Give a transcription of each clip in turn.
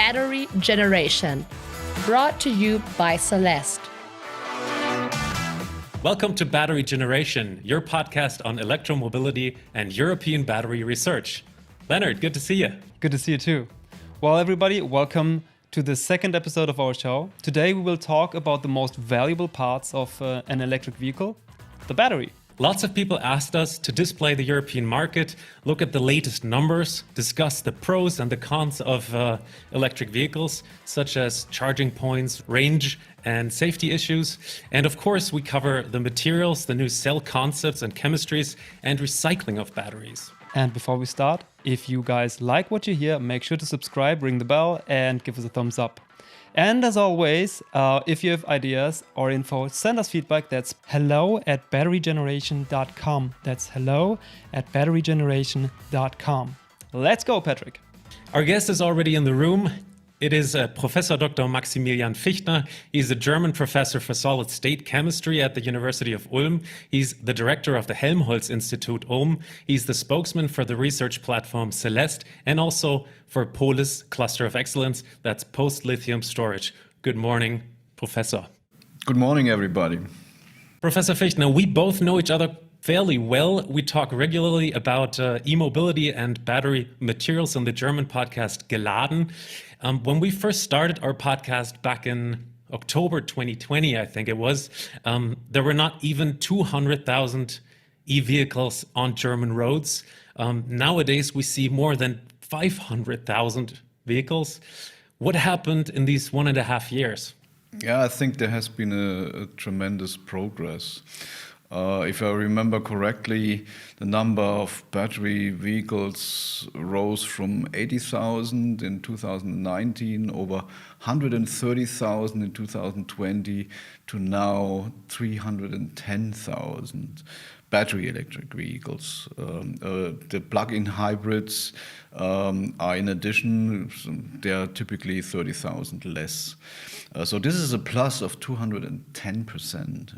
Battery Generation, brought to you by Celeste. Welcome to Battery Generation, your podcast on electromobility and European battery research. Leonard, good to see you. Good to see you too. Well, everybody, welcome to the second episode of our show. Today we will talk about the most valuable parts of an electric vehicle, the battery. Lots of people asked us to display the European market, look at the latest numbers, discuss the pros and the cons of electric vehicles, such as charging points, range, and safety issues. And of course, we cover the materials, the new cell concepts and chemistries, and recycling of batteries. And before we start, if you guys like what you hear, make sure to subscribe, ring the bell, and give us a thumbs up. And as always, if you have ideas or info, send us feedback. That's hello@batterygeneration.com. That's hello@batterygeneration.com. Let's go, Patrick. Our guest is already in the room. It is Professor Dr. Maximilian Fichtner. He's a German professor for solid-state chemistry at the University of Ulm. He's the director of the Helmholtz Institute Ulm. He's the spokesman for the research platform Celeste and also for Polis Cluster of Excellence, that's post-lithium storage. Good morning, Professor. Good morning, everybody. Professor Fichtner, we both know each other fairly well. We talk regularly about e-mobility and battery materials on the German podcast Geladen. When we first started our podcast back in October 2020, I think it was, there were not even 200,000 e-vehicles on German roads. Nowadays, we see more than 500,000 vehicles. What happened in these 1.5 years? Yeah, I think there has been a tremendous progress. If I remember correctly, the number of battery vehicles rose from 80,000 in 2019, over 130,000 in 2020, to now 310,000 battery electric vehicles. The plug-in hybrids are in addition, they are typically 30,000 less. So this is a plus of 210%.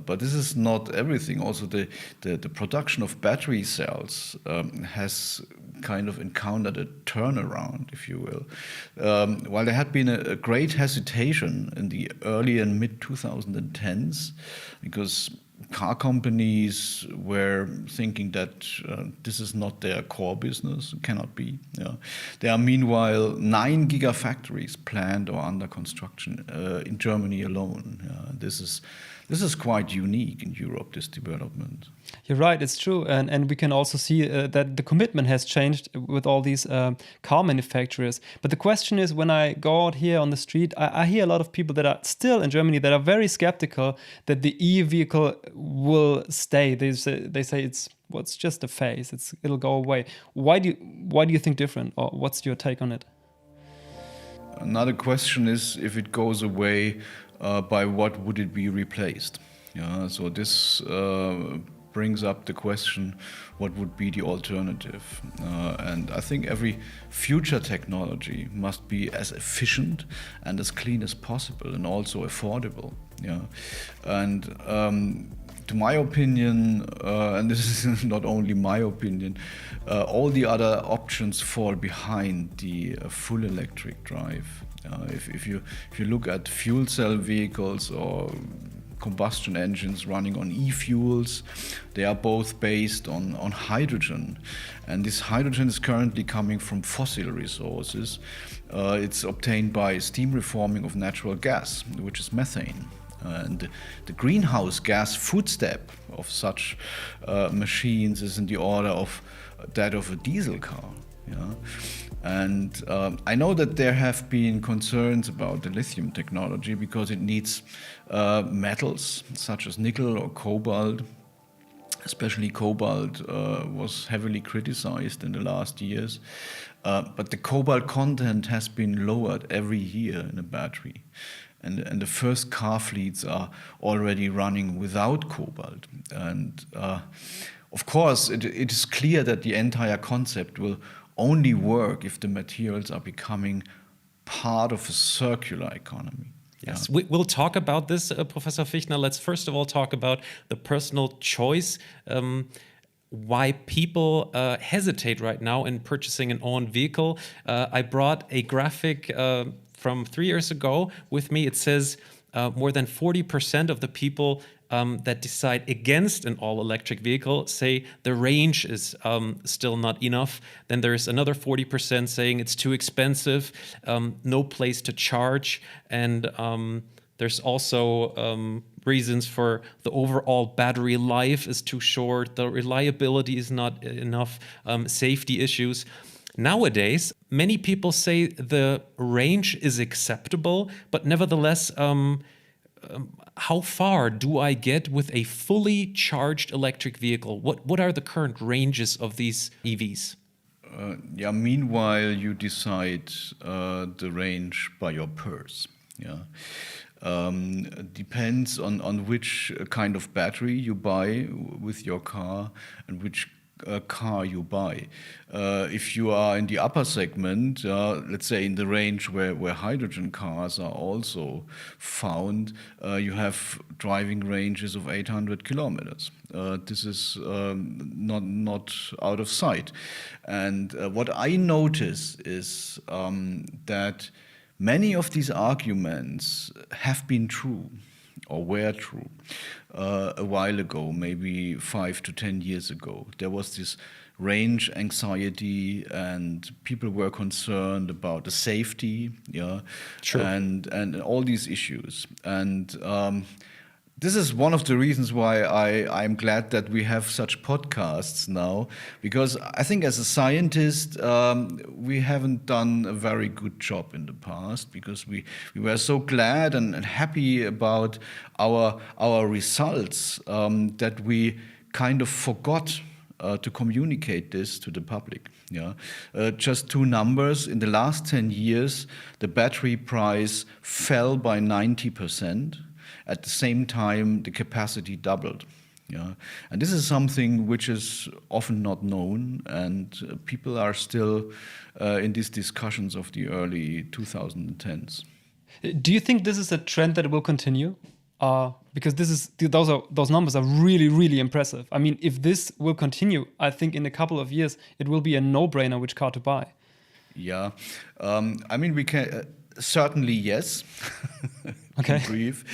But this is not everything. Also, the production of battery cells has kind of encountered a turnaround, if you will. While there had been a great hesitation in the early and mid-2010s, because car companies were thinking that this is not their core business, cannot be. Yeah. There are meanwhile 9 gigafactories planned or under construction in Germany alone. This is quite unique in Europe, this development. You're right, it's true. And we can also see that the commitment has changed with all these car manufacturers. But the question is, when I go out here on the street, I hear a lot of people that are still in Germany that are very skeptical that the e-vehicle will stay. They say it's just a phase, it'll go away. Why do you think different, or what's your take on it? Another question is, if it goes away, by what would it be replaced? Yeah, so this brings up the question, what would be the alternative? And I think every future technology must be as efficient and as clean as possible, and also affordable. Yeah, and to my opinion, and this is not only my opinion, all the other options fall behind the full electric drive. If you look at fuel cell vehicles or combustion engines running on e-fuels, they are both based on hydrogen. And this hydrogen is currently coming from fossil resources. It's obtained by steam reforming of natural gas, which is methane. And the greenhouse gas footstep of such machines is in the order of that of a diesel car. Yeah. And I know that there have been concerns about the lithium technology because it needs metals such as nickel or cobalt. Especially cobalt was heavily criticized in the last years. But the cobalt content has been lowered every year in a battery. And the first car fleets are already running without cobalt. And of course, it is clear that the entire concept will only work if the materials are becoming part of a circular economy. Yes, we'll talk about this, Professor Fichtner. Let's first of all talk about the personal choice. why people hesitate right now in purchasing an own vehicle. I brought a graphic from 3 years ago with me. It says more than 40% of the people that decide against an all-electric vehicle say the range is still not enough. Then there's another 40% saying it's too expensive, no place to charge, and there's also reasons for the overall battery life is too short, the reliability is not enough, safety issues. Nowadays, many people say the range is acceptable, but nevertheless, how far do I get with a fully charged electric vehicle? What are the current ranges of these EVs? Yeah. Meanwhile, you decide the range by your purse. Yeah. Depends on which kind of battery you buy with your car and which car you buy. If you are in the upper segment, let's say in the range where hydrogen cars are also found, you have driving ranges of 800 kilometers. This is not out of sight. And what I notice is that many of these arguments have been true or were true a while ago, maybe 5 to 10 years ago. There was this range anxiety and people were concerned about the safety, yeah, True. and all these issues. And this is one of the reasons why I'm glad that we have such podcasts now, because I think as a scientist, we haven't done a very good job in the past, because we were so glad and happy about our results that we kind of forgot to communicate this to the public. Yeah, just two numbers. In the last 10 years, the battery price fell by 90%. At the same time, the capacity doubled. Yeah, and this is something which is often not known, and people are still in these discussions of the early 2010s. Do you think this is a trend that will continue? Because those numbers are really, really impressive. I mean, if this will continue, I think in a couple of years it will be a no-brainer which car to buy. Yeah, I mean, we can certainly yes. Okay. In brief,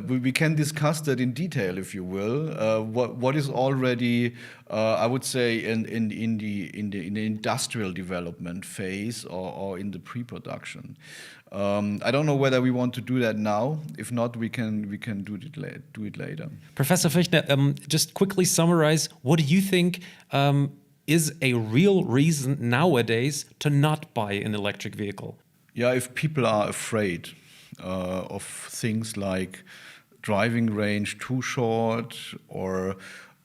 we can discuss that in detail, if you will. What is already, I would say, in the industrial development phase or in the pre-production. I don't know whether we want to do that now. If not, we can do it later. Professor Fichtner, just quickly summarize, what do you think is a real reason nowadays to not buy an electric vehicle? Yeah, if people are afraid of things like driving range too short, or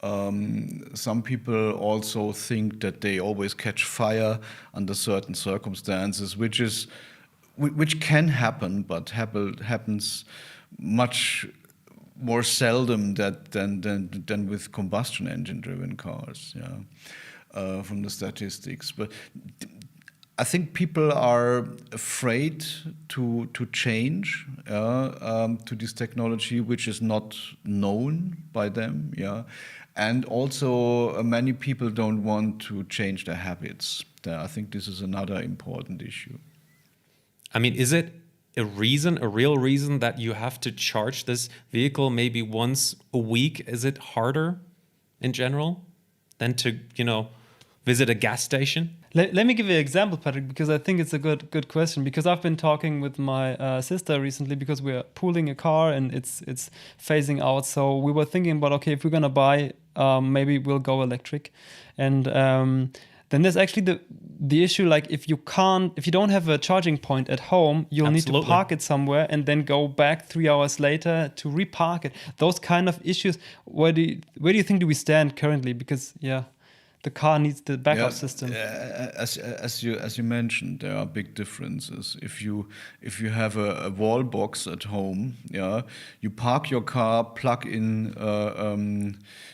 some people also think that they always catch fire under certain circumstances, which can happen, but happens much more seldom than with combustion engine driven cars. Yeah, from the statistics, but I think people are afraid to change to this technology, which is not known by them. Yeah, and also many people don't want to change their habits. I think this is another important issue. I mean, is it a real reason that you have to charge this vehicle maybe once a week? Is it harder in general than to, visit a gas station? Let me give you an example, Patrick, because I think it's a good question. Because I've been talking with my sister recently, because we're pooling a car and it's phasing out. So we were thinking about, okay, if we're gonna buy, maybe we'll go electric. And then there's actually the issue, like if you don't have a charging point at home, you'll Absolutely. need to park it somewhere and then go back 3 hours later to repark it. Those kind of issues. Where do you think do we stand currently? Because the car needs the backup system. As you mentioned, there are big differences. If you have a wall box at home, you park your car, plug in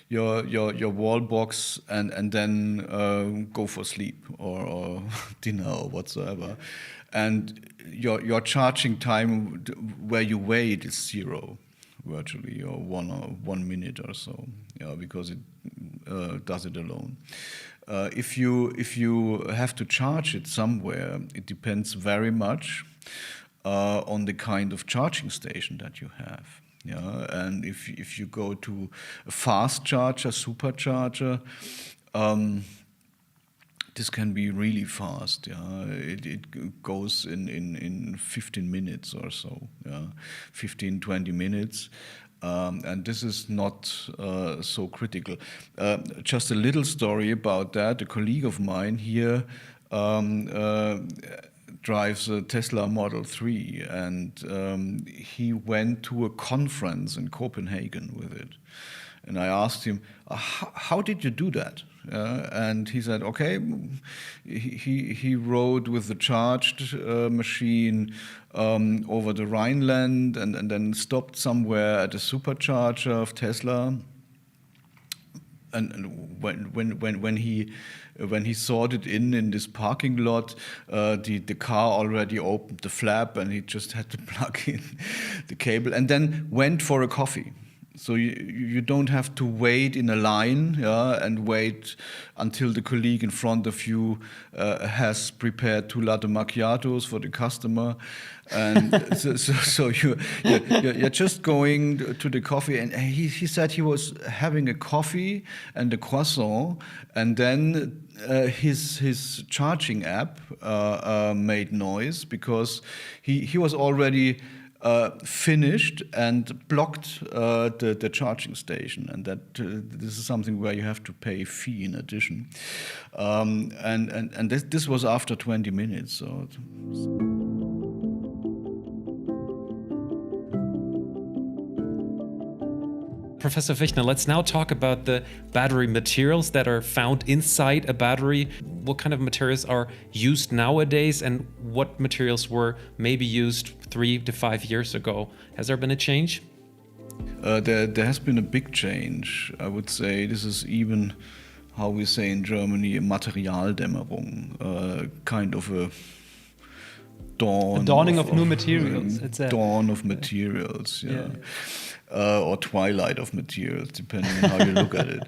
your wall box, and then go for sleep or dinner or whatsoever, and your charging time where you wait is zero, virtually, or 1 minute or so, because does it alone. If you have to charge it somewhere, it depends very much on the kind of charging station that you have. Yeah, and if you go to a fast charger, supercharger, this can be really fast. Yeah, it goes in 15 minutes or so. Yeah, 15, 20 minutes. And this is not so critical. Just a little story about that. A colleague of mine here drives a Tesla Model 3, and he went to a conference in Copenhagen with it. And I asked him, how did you do that? And he said, okay, he rode with the charged machine over the Rhineland and then stopped somewhere at a supercharger of Tesla. And when he sorted in this parking lot, the car already opened the flap, and he just had to plug in the cable and then went for a coffee. So you don't have to wait in a line, yeah, and wait until the colleague in front of you has prepared 2 latte macchiatos for the customer, and so you're just going to the coffee. And he said he was having a coffee and a croissant, and then his charging app made noise because he was already finished and blocked the charging station, and that this is something where you have to pay a fee in addition, and this was after 20 minutes. So. Professor Fichtner, let's now talk about the battery materials that are found inside a battery. What kind of materials are used nowadays, and what materials were maybe used 3 to 5 years ago? Has there been a change? There has been a big change. I would say this is even how we say in Germany, a Materialdämmerung, kind of a dawning of new materials. It's a dawn of materials, yeah. Or twilight of materials, depending on how you look at it.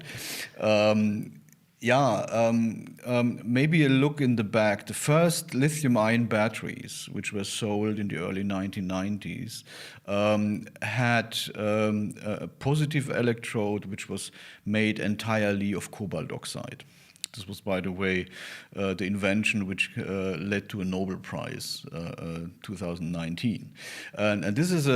Maybe a look in the back. The first lithium-ion batteries, which were sold in the early 1990s, had a positive electrode which was made entirely of cobalt oxide. This was, by the way, the invention which led to a Nobel Prize, 2019. And this is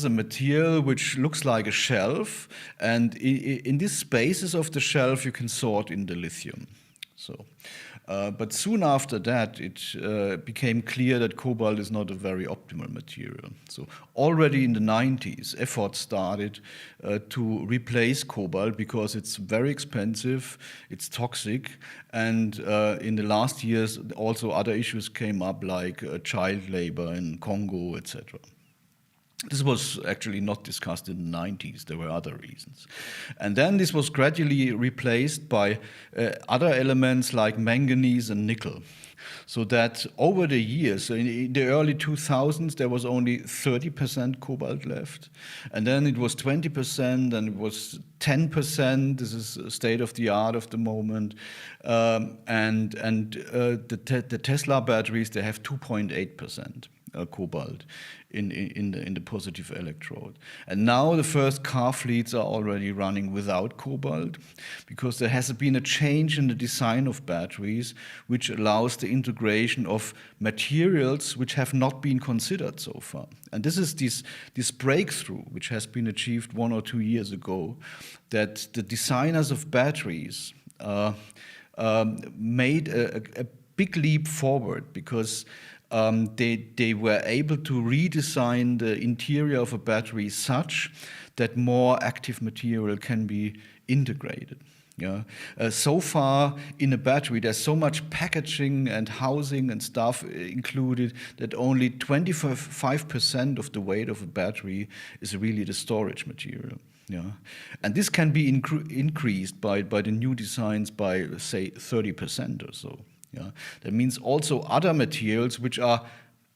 a material which looks like a shelf, and in these spaces of the shelf you can sort in the lithium. So, but soon after that, it became clear that cobalt is not a very optimal material. So already in the 90s, efforts started to replace cobalt because it's very expensive, it's toxic, and in the last years also other issues came up like child labor in Congo, etc. This was actually not discussed in the 90s. There were other reasons. And then this was gradually replaced by other elements like manganese and nickel. So that over the years, so in the early 2000s, there was only 30% cobalt left. And then it was 20%, and it was 10%. This is state of the art of the moment. The Tesla batteries, they have 2.8%. Cobalt in the positive electrode. And now the first car fleets are already running without cobalt because there has been a change in the design of batteries which allows the integration of materials which have not been considered so far. And this is this breakthrough which has been achieved 1 or 2 years ago, that the designers of batteries made a big leap forward because they were able to redesign the interior of a battery such that more active material can be integrated. Yeah. So far in a battery, there's so much packaging and housing and stuff included that only 25% of the weight of a battery is really the storage material. Yeah. And this can be increased by the new designs by, say, 30% or so. Yeah. That means also other materials which are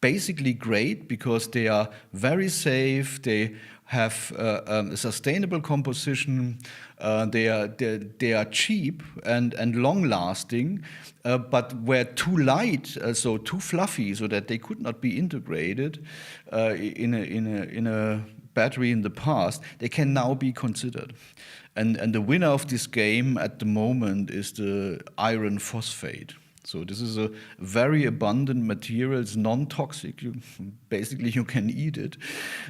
basically great because they are very safe, they have a sustainable composition. They are cheap and long lasting, but were too light, so too fluffy, so that they could not be integrated in a battery in the past. They can now be considered. And the winner of this game at the moment is the iron phosphate. So this is a very abundant material. It's non-toxic. Basically, you can eat it.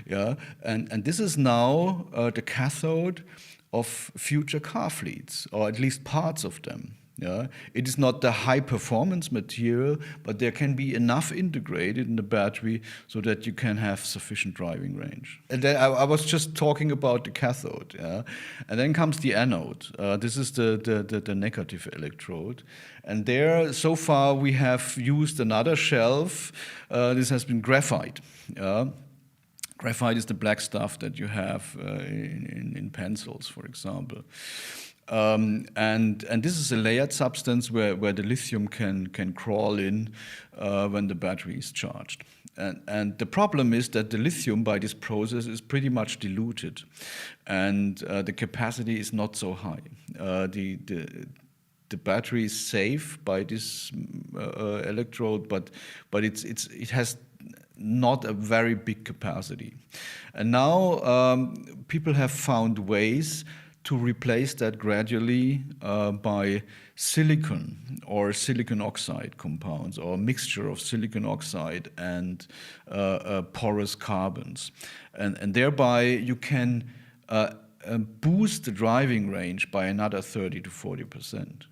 Yeah, and this is now the cathode of future car fleets, or at least parts of them. Yeah, it is not the high-performance material, but there can be enough integrated in the battery so that you can have sufficient driving range. And then I was just talking about the cathode, yeah? And then comes the anode. This is the negative electrode. And there, so far, we have used another shelf. This has been graphite. Graphite is the black stuff that you have in pencils, for example. And this is a layered substance where the lithium can crawl in when the battery is charged. And the problem is that the lithium by this process is pretty much diluted, and the capacity is not so high. The battery is safe by this electrode, but it has not a very big capacity. And now people have found ways to replace that gradually by silicon or silicon oxide compounds, or a mixture of silicon oxide and porous carbons. And thereby you can boost the driving range by another 30 to 40%.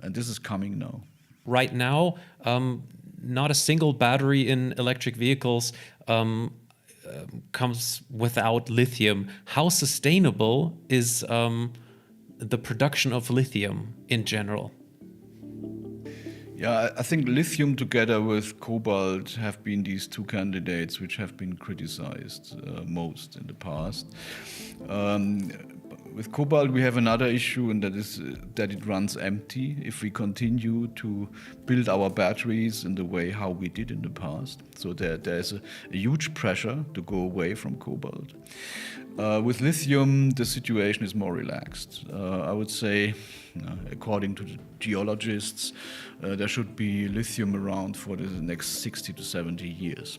And this is coming now. Right now, not a single battery in electric vehicles comes without lithium. How sustainable is the production of lithium in general? Yeah, I think lithium together with cobalt have been these two candidates which have been criticized most in the past. With cobalt, we have another issue, and that is that it runs empty if we continue to build our batteries in the way how we did in the past. So there's a huge pressure to go away from cobalt. With lithium, the situation is more relaxed. I would say, according to the geologists, there should be lithium around for the next 60 to 70 years.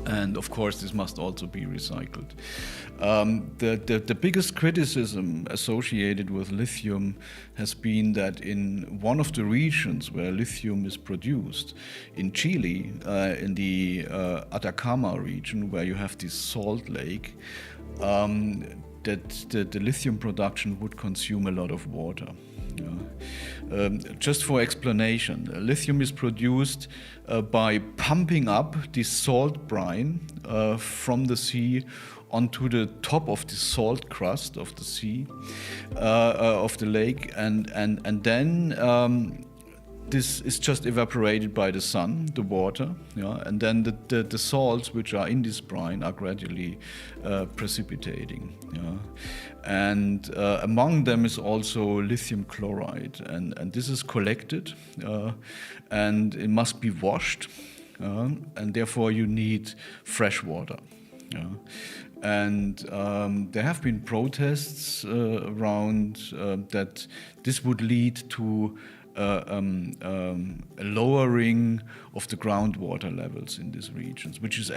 And of course, this must also be recycled. The biggest criticism associated with lithium has been that in one of the regions where lithium is produced, in Chile, in the Atacama region, where you have this salt lake, that the lithium production would consume a lot of water. Just for explanation, lithium is produced by pumping up this salt brine from the sea onto the top of the salt crust of the sea, of the lake, and then this is just evaporated by the sun, the water, and then the salts which are in this brine are gradually precipitating. And among them is also lithium chloride, and this is collected, and it must be washed, and therefore you need fresh water. And there have been protests around that this would lead to a lowering of the groundwater levels in these regions, which is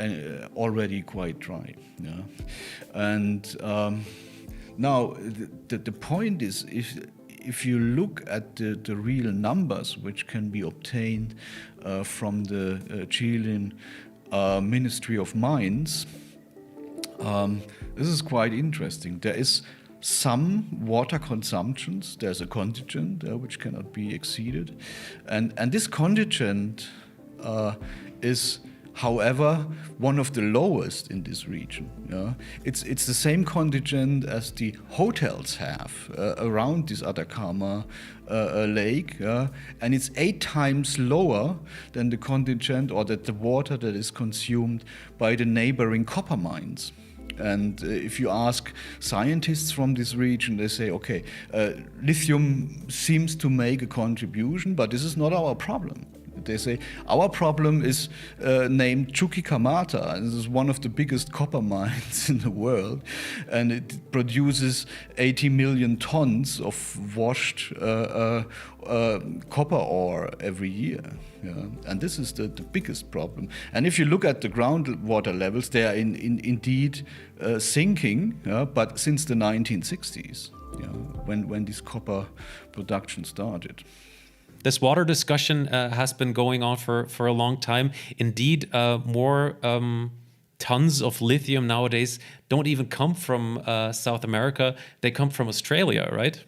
already quite dry. And now the point is, if you look at the real numbers which can be obtained from the Chilean Ministry of Mines, this is quite interesting. There is some water consumptions. There's a contingent which cannot be exceeded, and this contingent is, however, one of the lowest in this region. It's the same contingent as the hotels have around this Atacama lake, and it's 8 times lower than the contingent, or that the water that is consumed by the neighboring copper mines. And if you ask scientists from this region, they say, okay, lithium seems to make a contribution, but this is not our problem. They say our problem is named Chuquicamata. This is one of the biggest copper mines in the world, and it produces 80 million tons of washed copper ore every year. Yeah. And this is the biggest problem. And if you look at the groundwater levels, they are indeed sinking, but since the 1960s, when this copper production started. This water discussion has been going on for a long time. Indeed, more tons of lithium nowadays don't even come from South America. They come from Australia, right?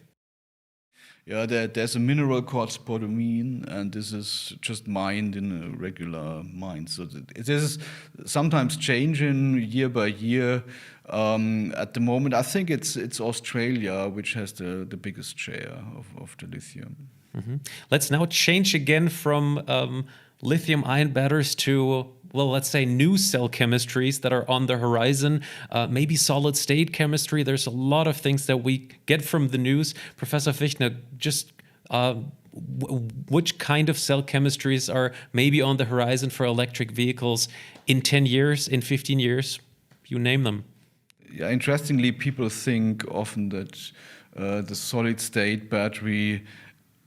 Yeah, there's a mineral called spodumene, and this is just mined in a regular mine. So this is sometimes changing year by year. At the moment, I think it's Australia which has the biggest share of the lithium. Mm-hmm. Let's now change again from lithium-ion batteries to, well, let's say new cell chemistries that are on the horizon, maybe solid-state chemistry. There's a lot of things that we get from the news. Professor Fichtner, just which kind of cell chemistries are maybe on the horizon for electric vehicles in 10 years, in 15 years? You name them. Yeah, interestingly, people think often that the solid-state battery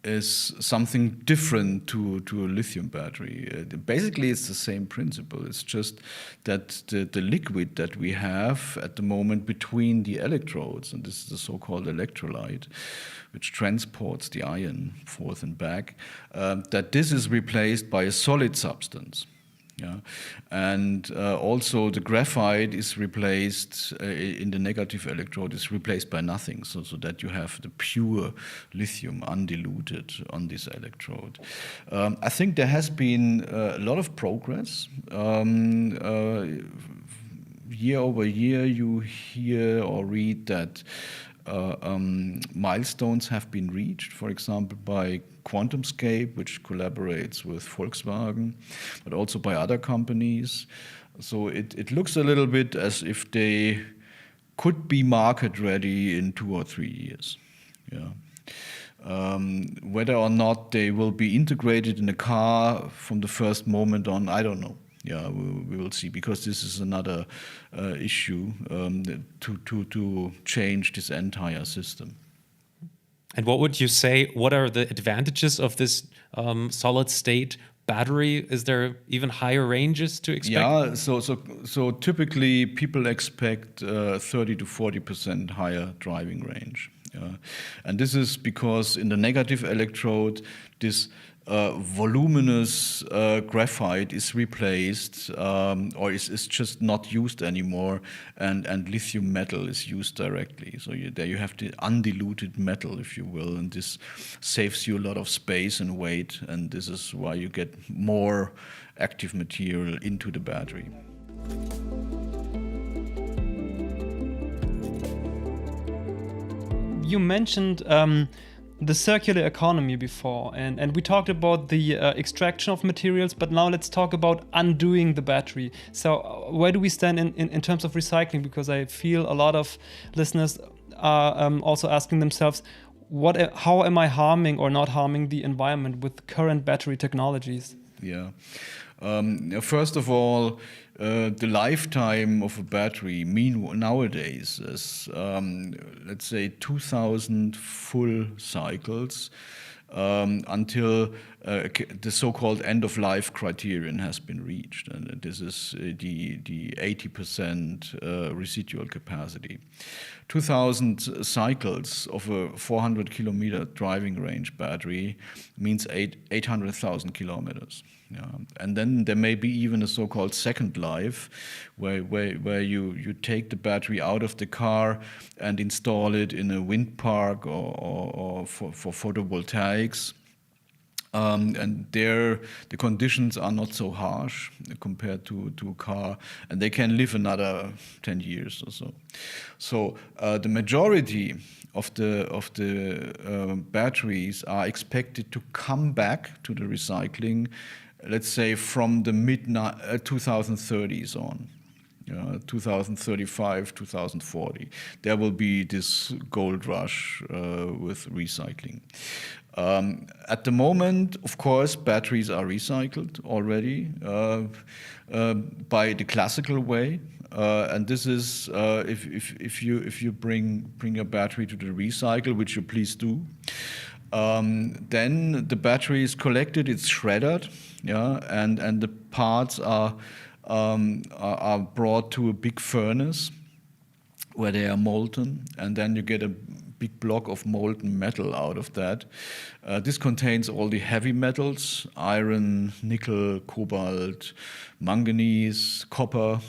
is something different to a lithium battery. Basically, it's the same principle. It's just that the liquid that we have at the moment between the electrodes, and this is the so-called electrolyte, which transports the ion forth and back, that this is replaced by a solid substance. Yeah, and also the graphite is replaced in the negative electrode is replaced by nothing, so that you have the pure lithium undiluted on this electrode. I think there has been a lot of progress. Year over year, you hear or read that milestones have been reached, for example, by QuantumScape, which collaborates with Volkswagen, but also by other companies. So it looks a little bit as if they could be market ready in 2 or 3 years. Yeah. Whether or not they will be integrated in a car from the first moment on, I don't know. Yeah, we will see, because this is another issue to change this entire system. And what would you say, what are the advantages of this solid-state battery? Is there even higher ranges to expect? Yeah, so typically people expect 30 to 40% higher driving range. And this is because in the negative electrode, this voluminous graphite is replaced or is just not used anymore, and lithium metal is used directly. So there you have the undiluted metal, if you will, and this saves you a lot of space and weight, and this is why you get more active material into the battery. You mentioned the circular economy before, and we talked about the extraction of materials, but now let's talk about undoing the battery. So where do we stand in terms of recycling? Because I feel a lot of listeners are also asking themselves, how am I harming or not harming the environment with current battery technologies? Yeah. First of all, the lifetime of a battery nowadays is, let's say, 2,000 full cycles until the so-called end-of-life criterion has been reached. And this is the 80% residual capacity. 2,000 cycles of a 400-kilometer driving range battery means 800,000 kilometers. Yeah. And then there may be even a so-called second life, where you take the battery out of the car and install it in a wind park or for photovoltaics. And there the conditions are not so harsh compared to a car, and they can live another 10 years or so. So the majority of the batteries are expected to come back to the recycling, let's say from the mid 2030s on. 2035, 2040. There will be this gold rush with recycling. At the moment, of course, batteries are recycled already by the classical way, and this is if you bring a battery to the recycle, which you please do. Then the battery is collected, it's shredded, and the parts are brought to a big furnace where they are molten, and then you get a big block of molten metal out of that. This contains all the heavy metals: iron, nickel, cobalt, manganese, copper,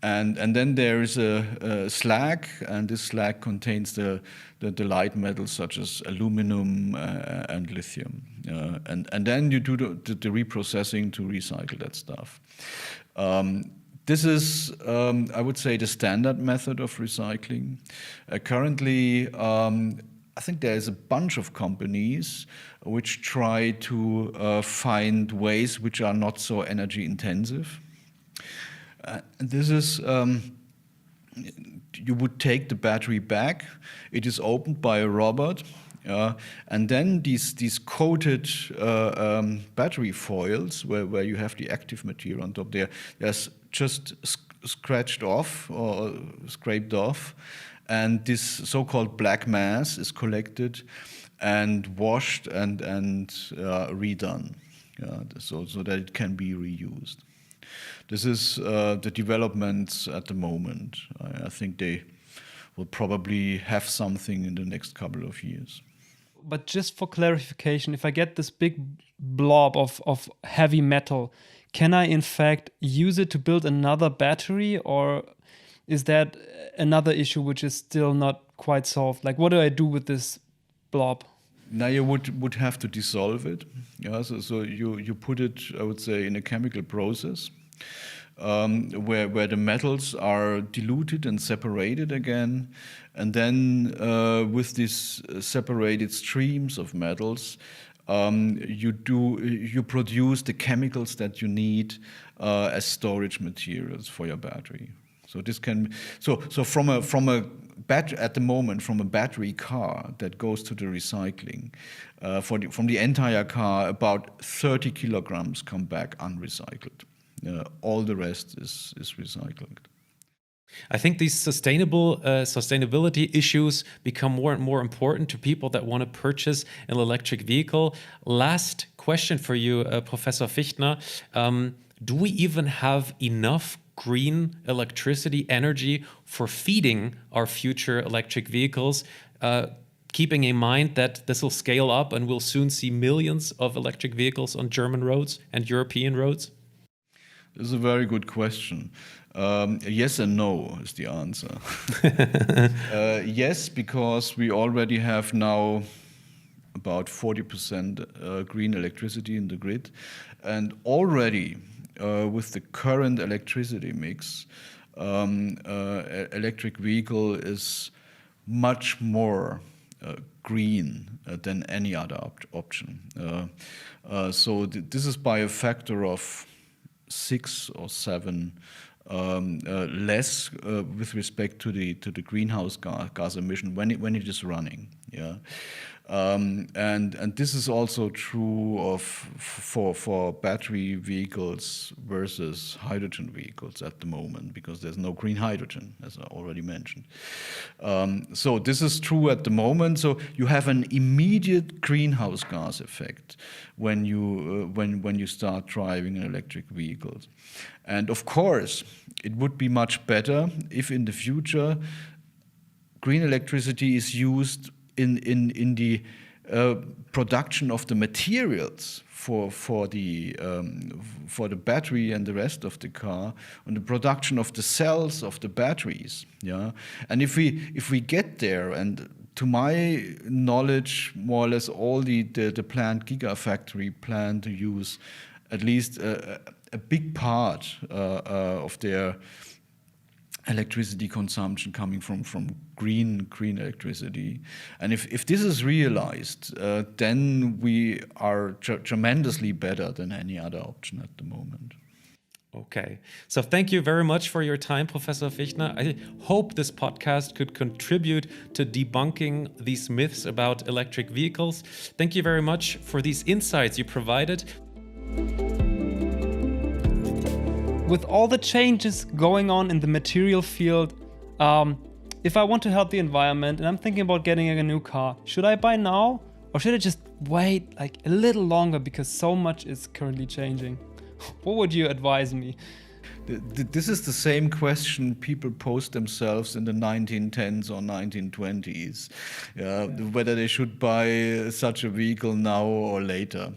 and then there is a slag, and this slag contains the light metals such as aluminum and lithium. And then you do the reprocessing to recycle that stuff. This is, I would say, the standard method of recycling. Currently, I think there is a bunch of companies which try to find ways which are not so energy intensive. This is, you would take the battery back, it is opened by a robot, and then these coated battery foils, where you have the active material on top, there's just scratched off or scraped off, and this so-called black mass is collected and washed and redone, so that it can be reused. This is the developments at the moment. I think they will probably have something in the next couple of years. But just for clarification, if I get this big blob of heavy metal, can I in fact use it to build another battery, or is that another issue which is still not quite solved? Like, what do I do with this blob? Now you would have to dissolve it. So you put it, I would say, in a chemical process where the metals are diluted and separated again, and then with these separated streams of metals, you produce the chemicals that you need as storage materials for your battery. So this can from a battery at the moment, from a battery car that goes to the recycling, from the entire car, about 30 kilograms come back unrecycled. All the rest is recycled. I think these sustainability issues become more and more important to people that want to purchase an electric vehicle. Last question for you, Professor Fichtner. Do we even have enough green electricity energy for feeding our future electric vehicles, keeping in mind that this will scale up and we'll soon see millions of electric vehicles on German roads and European roads? This is a very good question. Yes and no is the answer. Yes, because we already have now about 40% green electricity in the grid, and already with the current electricity mix, electric vehicle is much more green than any other option. So this is by a factor of 6 or 7 less with respect to the greenhouse gas emission when it is running. And this is also true for battery vehicles versus hydrogen vehicles at the moment, because there's no green hydrogen, as I already mentioned. So this is true at the moment. So you have an immediate greenhouse gas effect when you start driving an electric vehicle. And of course, it would be much better if in the future green electricity is used in the production of the materials for the battery and the rest of the car, and the production of the cells of the batteries. And if we get there, and to my knowledge, more or less all the planned gigafactory plan to use at least a big part of their electricity consumption coming from green electricity. And if this is realized, then we are tremendously better than any other option at the moment. Okay. So thank you very much for your time, Professor Fichtner. I hope this podcast could contribute to debunking these myths about electric vehicles. Thank you very much for these insights you provided. With all the changes going on in the material field, if I want to help the environment and I'm thinking about getting a new car, should I buy now or should I just wait like a little longer because so much is currently changing? What would you advise me? This is the same question people posed themselves in the 1910s or 1920s, whether they should buy such a vehicle now or later.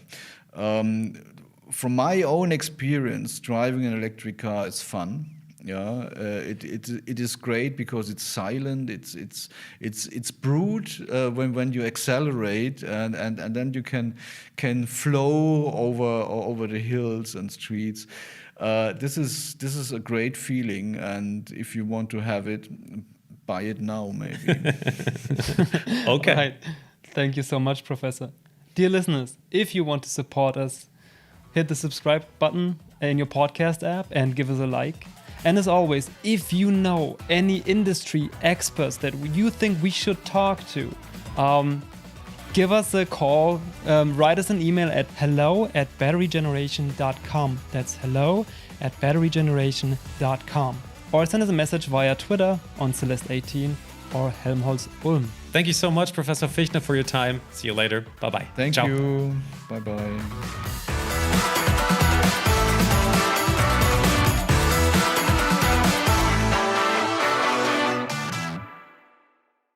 From my own experience, driving an electric car is fun. It is great because it's silent. It's brute when you accelerate, and then you can flow over the hills and streets. This is a great feeling, and if you want to have it, buy it now, maybe. Okay. Right. Thank you so much, Professor. Dear listeners, if you want to support us, hit the subscribe button in your podcast app and give us a like. And as always, if you know any industry experts that you think we should talk to, give us a call, write us an email at hello@batterygeneration.com. That's hello@batterygeneration.com. Or send us a message via Twitter on Celeste18 or Helmholtz Ulm. Thank you so much, Professor Fichtner, for your time. See you later. Bye-bye. Thank Ciao. you. Bye-bye.